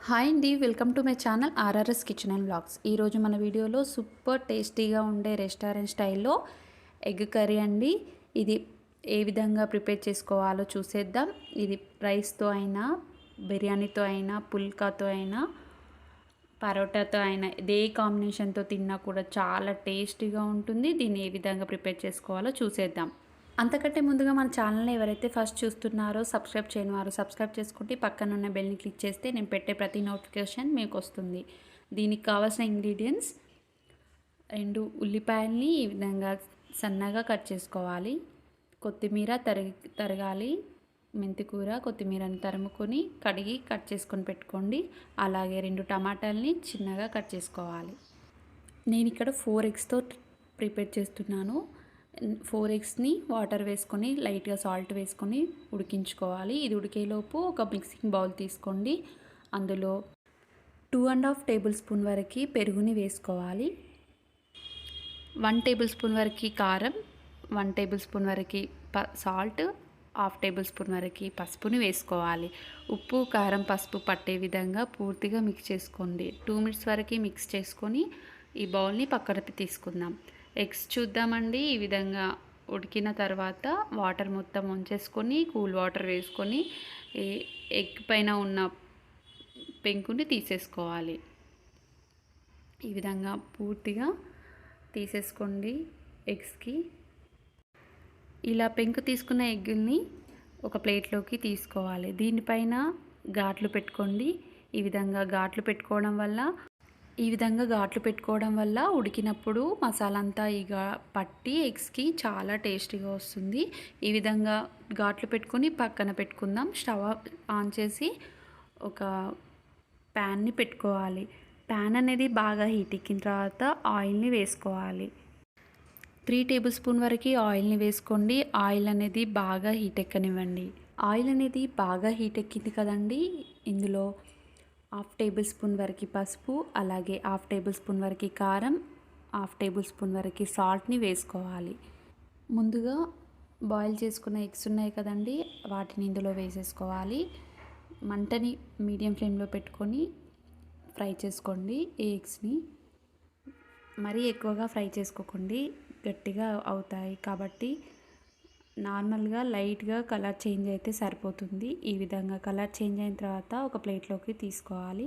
Hi అండి, welcome to my channel RRS kitchen and vlogs. ఈరోజు మన వీడియోలో సూపర్ టేస్టీగా ఉండే రెస్టారెంట్ స్టైల్లో ఎగ్ కర్రీ అండి. ఇది ఏ విధంగా ప్రిపేర్ చేసుకోవాలో చూసేద్దాం. ఇది రైస్తో అయినా, బిర్యానీతో అయినా, పుల్కాతో అయినా, పరోటాతో అయినా, ఇదే కాంబినేషన్తో తిన్నా కూడా చాలా టేస్టీగా ఉంటుంది. దీన్ని ఏ విధంగా ప్రిపేర్ చేసుకోవాలో చూసేద్దాం. అంతకంటే ముందుగా మన ఛానల్ని ఎవరైతే ఫస్ట్ చూస్తున్నారో సబ్స్క్రైబ్ చేయని వారు సబ్స్క్రైబ్ చేసుకుంటే పక్కన ఉన్న బెల్ని క్లిక్ చేస్తే నేను పెట్టే ప్రతి నోటిఫికేషన్ మీకు వస్తుంది. దీనికి కావాల్సిన ఇంగ్రీడియంట్స్: 2 ఉల్లిపాయల్ని ఈ విధంగా సన్నగా కట్ చేసుకోవాలి. కొత్తిమీర తరగాలి. మెంతికూర, కొత్తిమీరని తరుముకొని కడిగి కట్ చేసుకొని పెట్టుకోండి. అలాగే 2 టమాటాలని చిన్నగా కట్ చేసుకోవాలి. నేను ఇక్కడ 4 ఎగ్స్తో ప్రిపేర్ చేస్తున్నాను. 4 ఎగ్స్ని వాటర్ వేసుకొని లైట్గా సాల్ట్ వేసుకొని ఉడికించుకోవాలి. ఇది ఉడికేలోపు ఒక మిక్సింగ్ బౌల్ తీసుకోండి. అందులో 2.5 టేబుల్ స్పూన్ వరకు పెరుగుని వేసుకోవాలి. 1 టేబుల్ స్పూన్ వరకు కారం, 1 టేబుల్ స్పూన్ వరకు సాల్ట్, 1/2 టేబుల్ స్పూన్ వరకు పసుపుని వేసుకోవాలి. ఉప్పు, కారం, పసుపు పట్టే విధంగా పూర్తిగా మిక్స్ చేసుకోండి. 2 మినిట్స్ వరకు మిక్స్ చేసుకొని ఈ బౌల్ని పక్కన తీసుకుందాం. ఎగ్స్ చూద్దామండి. ఈ విధంగా ఉడికిన తర్వాత వాటర్ మొత్తం వంచేసుకొని కూల్ వాటర్ వేసుకొని ఎగ్ పైన ఉన్న పెంకుని తీసేసుకోవాలి. ఈ విధంగా పూర్తిగా తీసేసుకోండి ఎగ్స్కి. ఇలా పెంకు తీసుకున్న ఎగ్గుల్ని ఒక ప్లేట్లోకి తీసుకోవాలి. దీనిపైన ఘాట్లు పెట్టుకోండి. ఈ విధంగా ఘాట్లు పెట్టుకోవడం వల్ల ఉడికినప్పుడు మసాలా అంతా ఇక పట్టి ఎగ్స్కి చాలా టేస్టీగా వస్తుంది. ఈ విధంగా ఘాట్లు పెట్టుకొని పక్కన పెట్టుకుందాం. స్టవ్ ఆన్ చేసి ఒక ప్యాన్ని పెట్టుకోవాలి. ప్యాన్ అనేది బాగా హీట్ ఎక్కిన తర్వాత ఆయిల్ని వేసుకోవాలి. 3 టేబుల్ స్పూన్ వరకు ఆయిల్ని వేసుకోండి. ఆయిల్ అనేది బాగా హీట్ ఎక్కనివ్వండి. ఆయిల్ అనేది బాగా హీట్ ఎక్కింది కదండి. ఇందులో 1/2 టేబుల్ స్పూన్ వరకు పసుపు, అలాగే 1/2 టేబుల్ స్పూన్ వరకు కారం, 1/2 టేబుల్ స్పూన్ వరకు సాల్ట్ని వేసుకోవాలి. ముందుగా బాయిల్ చేసుకున్న ఎగ్స్ ఉన్నాయి కదండి, వాటిని ఇందులో వేసేసుకోవాలి. మంటని మీడియం ఫ్లేమ్లో పెట్టుకొని ఫ్రై చేసుకోండి. ఈ ఎగ్స్ని మరీ ఎక్కువగా ఫ్రై చేసుకోకండి, గట్టిగా అవుతాయి కాబట్టి నార్మల్గా లైట్గా కలర్ చేంజ్ అయితే సరిపోతుంది. ఈ విధంగా కలర్ చేంజ్ అయిన తర్వాత ఒక ప్లేట్లోకి తీసుకోవాలి.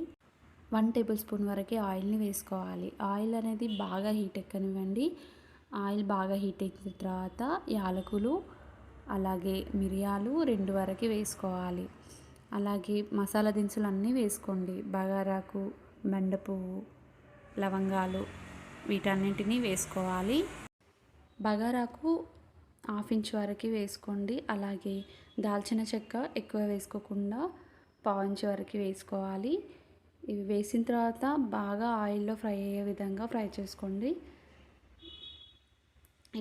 1 టేబుల్ స్పూన్ వరకు ఆయిల్ని వేసుకోవాలి. ఆయిల్ అనేది బాగా హీట్ ఎక్కనివ్వండి. ఆయిల్ బాగా హీట్ ఎక్కిన తర్వాత యాలకులు, అలాగే మిరియాలు 2 వరకు వేసుకోవాలి. అలాగే మసాలా దినుసులు అన్నీ వేసుకోండి. బగారాకు, బెండపువ్వు, లవంగాలు వీటన్నింటినీ వేసుకోవాలి. బగారాకు 1/2 ఇంచ్ వరకు వేసుకోండి. అలాగే దాల్చిన చెక్క ఎక్కువ వేసుకోకుండా 1/4 ఇంచ్ వరకు వేసుకోవాలి. ఇవి వేసిన తర్వాత బాగా ఆయిల్లో ఫ్రై అయ్యే విధంగా ఫ్రై చేసుకోండి.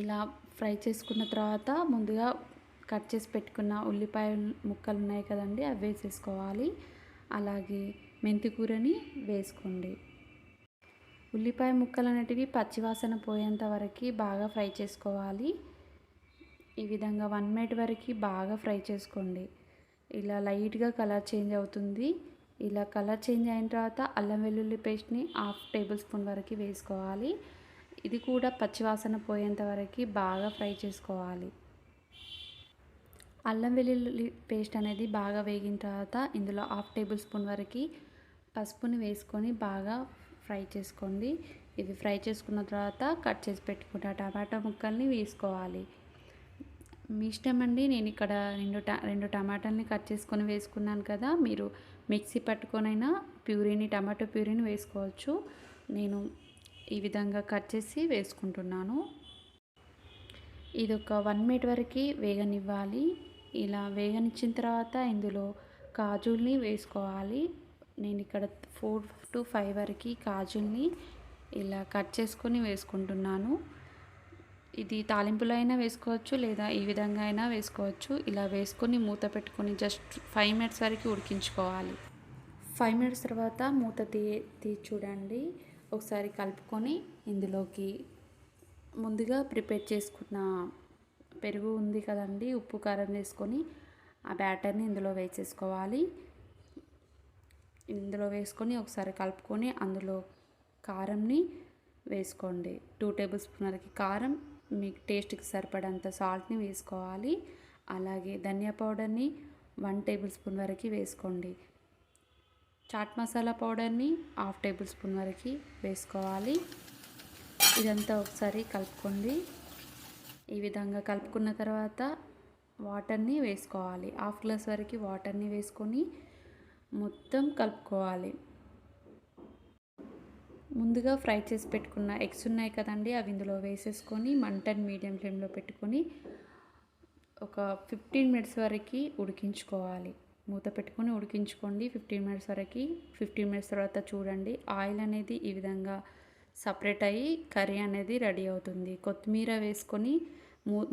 ఇలా ఫ్రై చేసుకున్న తర్వాత ముందుగా కట్ చేసి పెట్టుకున్న ఉల్లిపాయ ముక్కలు ఉన్నాయి కదండి, అవి వేసేసుకోవాలి. అలాగే మెంతికూరని వేసుకోండి. ఉల్లిపాయ ముక్కలు అనేటివి పచ్చివాసన పోయేంత వరకు బాగా ఫ్రై చేసుకోవాలి. ఈ విధంగా 1 మినిట్ వరకు బాగా ఫ్రై చేసుకోండి. ఇలా లైట్గా కలర్ చేంజ్ అవుతుంది. ఇలా కలర్ చేంజ్ అయిన తర్వాత అల్లం వెల్లుల్లి పేస్ట్ని 1/2 టేబుల్ స్పూన్ వరకు వేసుకోవాలి. ఇది కూడా పచ్చివాసన పోయేంత వరకు బాగా ఫ్రై చేసుకోవాలి. అల్లం వెల్లుల్లి పేస్ట్ అనేది బాగా వేగిన తర్వాత ఇందులో 1/2 టేబుల్ స్పూన్ వరకు పసుపుని వేసుకొని బాగా ఫ్రై చేసుకోండి. ఇవి ఫ్రై చేసుకున్న తర్వాత కట్ చేసి పెట్టుకున్న టమాటా ముక్కల్ని వేసుకోవాలి. మీ ఇష్టం అండి. నేను ఇక్కడ 2 టమాటాలని కట్ చేసుకొని వేసుకున్నాను కదా, మీరు మిక్సీ పట్టుకొనైనా టమాటో ప్యూరీని వేసుకోవచ్చు. నేను ఈ విధంగా కట్ చేసి వేసుకుంటున్నాను. ఇది ఒక 1 మినిట్ వరకు వేగనివ్వాలి. ఇలా వేగనిచ్చిన తర్వాత ఇందులో కాజుల్ని వేసుకోవాలి. నేను ఇక్కడ 4 to 5 వరకు కాజుల్ని ఇలా కట్ చేసుకొని వేసుకుంటున్నాను. ఇది తాలింపులో అయినా వేసుకోవచ్చు, లేదా ఈ విధంగా అయినా వేసుకోవచ్చు. ఇలా వేసుకొని మూత పెట్టుకొని జస్ట్ 5 మినిట్స్ వరకు ఉడికించుకోవాలి. 5 మినిట్స్ తర్వాత మూత తీసి చూడండి. ఒకసారి కలుపుకొని ఇందులోకి ముందుగా ప్రిపేర్ చేసుకున్న పెరుగు ఉంది కదండి, ఉప్పు కారం వేసుకొని ఆ బ్యాటర్ని ఇందులో వేసేసుకోవాలి. ఇందులో వేసుకొని ఒకసారి కలుపుకొని అందులో కారంని వేసుకోండి. 2 టేబుల్ స్పూన్ వరకు కారం, మీకు టేస్ట్కి సరిపడంత సాల్ట్ని వేసుకోవాలి. అలాగే ధనియా పౌడర్ని 1 టేబుల్ స్పూన్ వరకు వేసుకోండి. చాట్ మసాలా పౌడర్ని 1/2 టేబుల్ స్పూన్ వరకు వేసుకోవాలి. ఇదంతా ఒకసారి కలుపుకోండి. ఈ విధంగా కలుపుకున్న తర్వాత వాటర్ని వేసుకోవాలి. 1/2 గ్లాస్ వరకు వాటర్ని వేసుకొని మొత్తం కలుపుకోవాలి. ముందుగా ఫ్రై చేసి పెట్టుకున్న ఎగ్స్ ఉన్నాయి కదండి, అవి ఇందులో వేసేసుకొని మంటని మీడియం ఫ్లేమ్లో పెట్టుకొని ఒక 15 మినిట్స్ వరకు ఉడికించుకోవాలి. మూత పెట్టుకొని ఉడికించుకోండి 15 మినిట్స్ వరకు. 15 మినిట్స్ తర్వాత చూడండి, ఆయిల్ అనేది ఈ విధంగా సపరేట్ అయ్యి కర్రీ అనేది రెడీ అవుతుంది. కొత్తిమీర వేసుకొని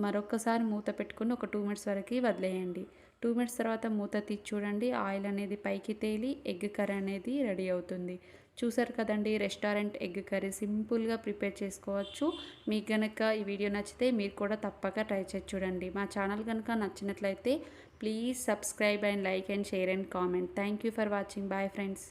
మరొకసారి మూత పెట్టుకొని ఒక 2 మినిట్స్ వరకు వదిలేయండి. 2 మినిట్స్ తర్వాత మూత తీసి చూడండి, ఆయిల్ అనేది పైకి తేలి ఎగ్ కర్రీ అనేది రెడీ అవుతుంది. చూసారు కదండి, రెస్టారెంట్ ఎగ్ కర్రీ సింపుల్గా ప్రిపేర్ చేసుకోవచ్చు. మీకు కనుక ఈ వీడియో నచ్చితే మీరు కూడా తప్పక ట్రై చేసి చూడండి. మా ఛానల్ కనుక నచ్చినట్లయితే please subscribe and like and share and comment. Thank you for watching. Bye friends.